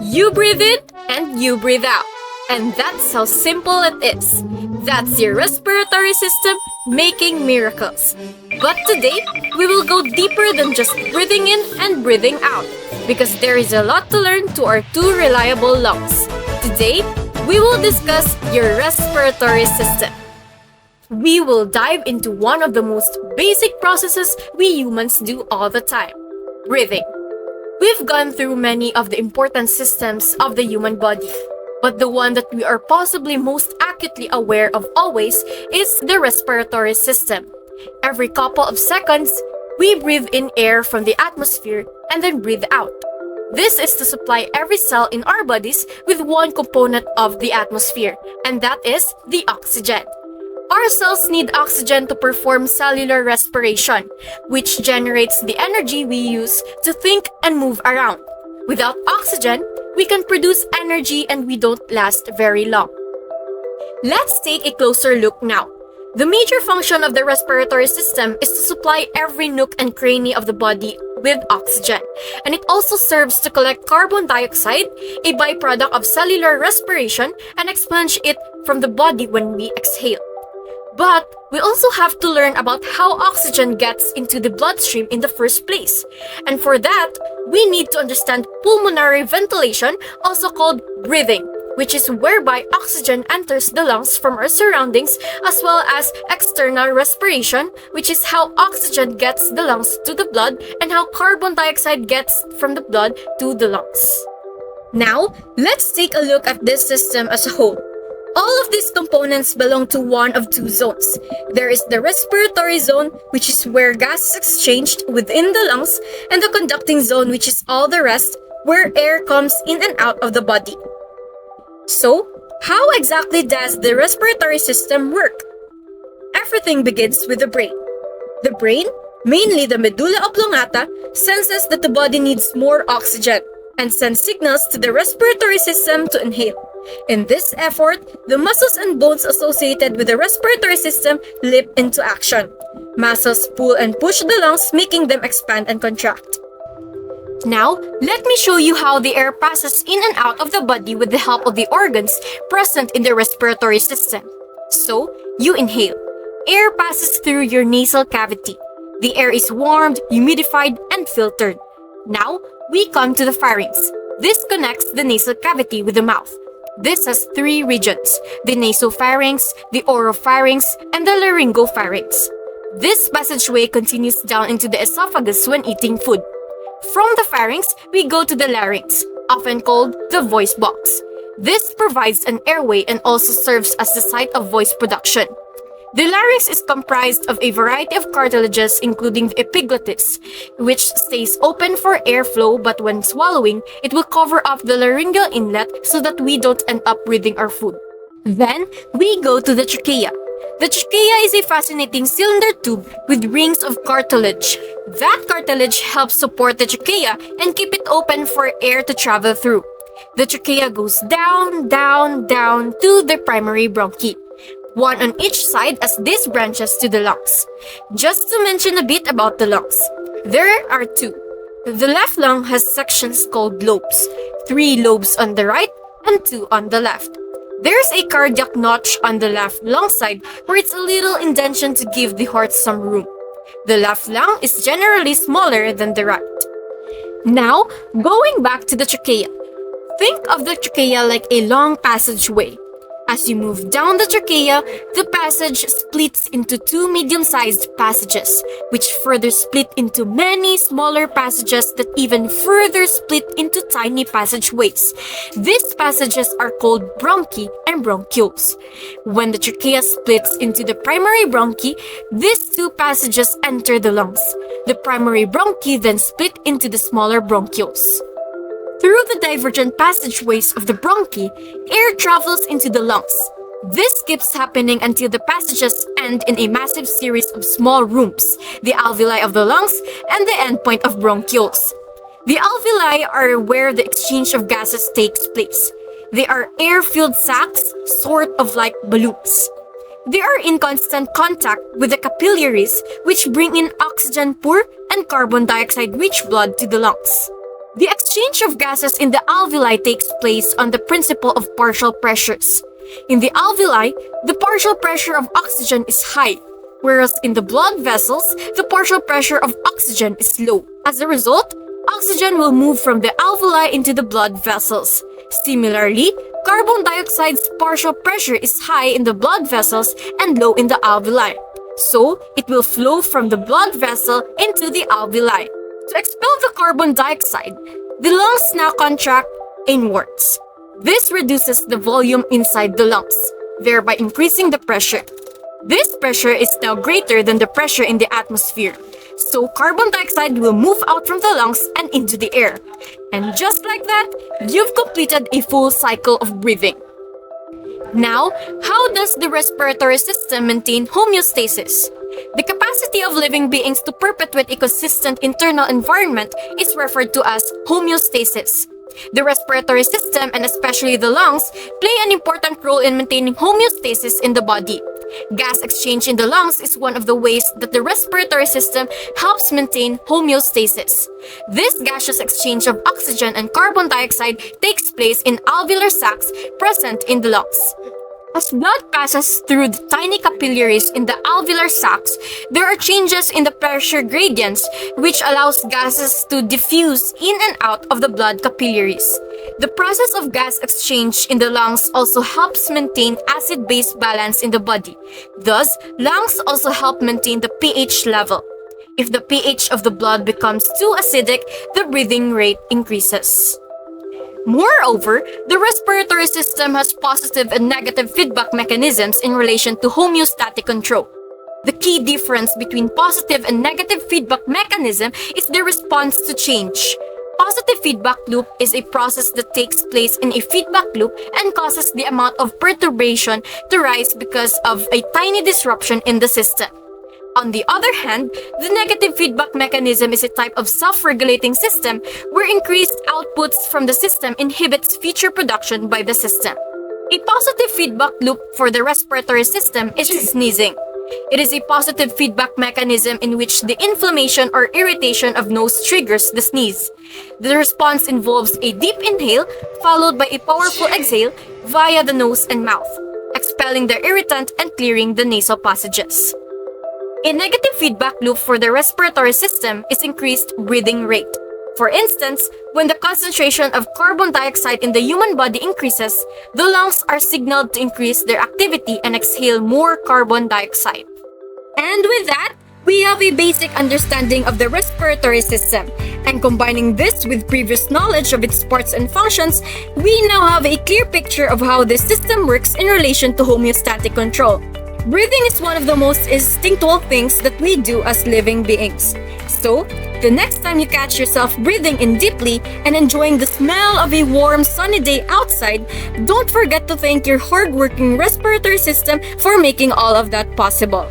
You breathe in and you breathe out. And that's how simple it is. That's your respiratory system making miracles. But today, we will go deeper than just breathing in and breathing out, because there is a lot to learn to our two reliable lungs. Today, we will discuss your respiratory system. We will dive into one of the most basic processes we humans do all the time: breathing. We've gone through many of the important systems of the human body, but the one that we are possibly most acutely aware of always is the respiratory system. Every couple of seconds, we breathe in air from the atmosphere and then breathe out. This is to supply every cell in our bodies with one component of the atmosphere, and that is the oxygen. Our cells need oxygen to perform cellular respiration, which generates the energy we use to think and move around. Without oxygen, we can produce energy and we don't last very long. Let's take a closer look now. The major function of the respiratory system is to supply every nook and cranny of the body with oxygen, and it also serves to collect carbon dioxide, a byproduct of cellular respiration, and expunge it from the body when we exhale. But we also have to learn about how oxygen gets into the bloodstream in the first place. And for that, we need to understand pulmonary ventilation, also called breathing, which is whereby oxygen enters the lungs from our surroundings, as well as external respiration, which is how oxygen gets the lungs to the blood and how carbon dioxide gets from the blood to the lungs. Now, let's take a look at this system as a whole. All of these components belong to one of two zones. There is the respiratory zone, which is where gas is exchanged within the lungs, and the conducting zone, which is all the rest, where air comes in and out of the body. So, how exactly does the respiratory system work? Everything begins with the brain. The brain, mainly the medulla oblongata, senses that the body needs more oxygen and sends signals to the respiratory system to inhale. In this effort, the muscles and bones associated with the respiratory system leap into action. Muscles pull and push the lungs, making them expand and contract. Now, let me show you how the air passes in and out of the body with the help of the organs present in the respiratory system. So, you inhale. Air passes through your nasal cavity. The air is warmed, humidified, and filtered. Now, we come to the pharynx. This connects the nasal cavity with the mouth. This has three regions: the nasopharynx, the oropharynx, and the laryngopharynx. This passageway continues down into the esophagus when eating food. From the pharynx, we go to the larynx, often called the voice box. This provides an airway and also serves as the site of voice production. The larynx is comprised of a variety of cartilages, including the epiglottis, which stays open for airflow, but when swallowing, it will cover up the laryngeal inlet so that we don't end up breathing our food. Then, we go to the trachea. The trachea is a fascinating cylinder tube with rings of cartilage. That cartilage helps support the trachea and keep it open for air to travel through. The trachea goes down, down, down to the primary bronchi, one on each side as this branches to the lungs. Just to mention a bit about the lungs, there are two. The left lung has sections called lobes, 3 lobes on the right and 2 on the left. There's a cardiac notch on the left lung side where it's a little indentation to give the heart some room. The left lung is generally smaller than the right. Now, going back to the trachea. Think of the trachea like a long passageway. As you move down the trachea, the passage splits into 2 medium-sized passages, which further split into many smaller passages that even further split into tiny passageways. These passages are called bronchi and bronchioles. When the trachea splits into the primary bronchi, these 2 passages enter the lungs. The primary bronchi then split into the smaller bronchioles. Through the divergent passageways of the bronchi, air travels into the lungs. This keeps happening until the passages end in a massive series of small rooms, the alveoli of the lungs, and the endpoint of bronchioles. The alveoli are where the exchange of gases takes place. They are air-filled sacs, sort of like balloons. They are in constant contact with the capillaries, which bring in oxygen-poor and carbon dioxide-rich blood to the lungs. The exchange of gases in the alveoli takes place on the principle of partial pressures. In the alveoli, the partial pressure of oxygen is high, whereas in the blood vessels, the partial pressure of oxygen is low. As a result, oxygen will move from the alveoli into the blood vessels. Similarly, carbon dioxide's partial pressure is high in the blood vessels and low in the alveoli. So, it will flow from the blood vessel into the alveoli. To expel the carbon dioxide, the lungs now contract inwards. This reduces the volume inside the lungs, thereby increasing the pressure. This pressure is now greater than the pressure in the atmosphere. So carbon dioxide will move out from the lungs and into the air. And just like that, you've completed a full cycle of breathing. Now, how does the respiratory system maintain homeostasis? The capacity of living beings to perpetuate a consistent internal environment is referred to as homeostasis. The respiratory system, and especially the lungs, play an important role in maintaining homeostasis in the body. Gas exchange in the lungs is one of the ways that the respiratory system helps maintain homeostasis. This gaseous exchange of oxygen and carbon dioxide takes place in alveolar sacs present in the lungs. As blood passes through the tiny capillaries in the alveolar sacs, there are changes in the pressure gradients, which allows gases to diffuse in and out of the blood capillaries. The process of gas exchange in the lungs also helps maintain acid-base balance in the body. Thus, lungs also help maintain the pH level. If the pH of the blood becomes too acidic, the breathing rate increases. Moreover, the respiratory system has positive and negative feedback mechanisms in relation to homeostatic control. The key difference between positive and negative feedback mechanism is the response to change. Positive feedback loop is a process that takes place in a feedback loop and causes the amount of perturbation to rise because of a tiny disruption in the system. On the other hand, the negative feedback mechanism is a type of self-regulating system where increased outputs from the system inhibits future production by the system. A positive feedback loop for the respiratory system is sneezing. It is a positive feedback mechanism in which the inflammation or irritation of nose triggers the sneeze. The response involves a deep inhale followed by a powerful exhale via the nose and mouth, expelling the irritant and clearing the nasal passages. A negative feedback loop for the respiratory system is increased breathing rate. For instance, when the concentration of carbon dioxide in the human body increases, the lungs are signaled to increase their activity and exhale more carbon dioxide. And with that, we have a basic understanding of the respiratory system. And combining this with previous knowledge of its parts and functions, we now have a clear picture of how this system works in relation to homeostatic control. Breathing is one of the most instinctual things that we do as living beings. So, the next time you catch yourself breathing in deeply and enjoying the smell of a warm, sunny day outside, don't forget to thank your hardworking respiratory system for making all of that possible.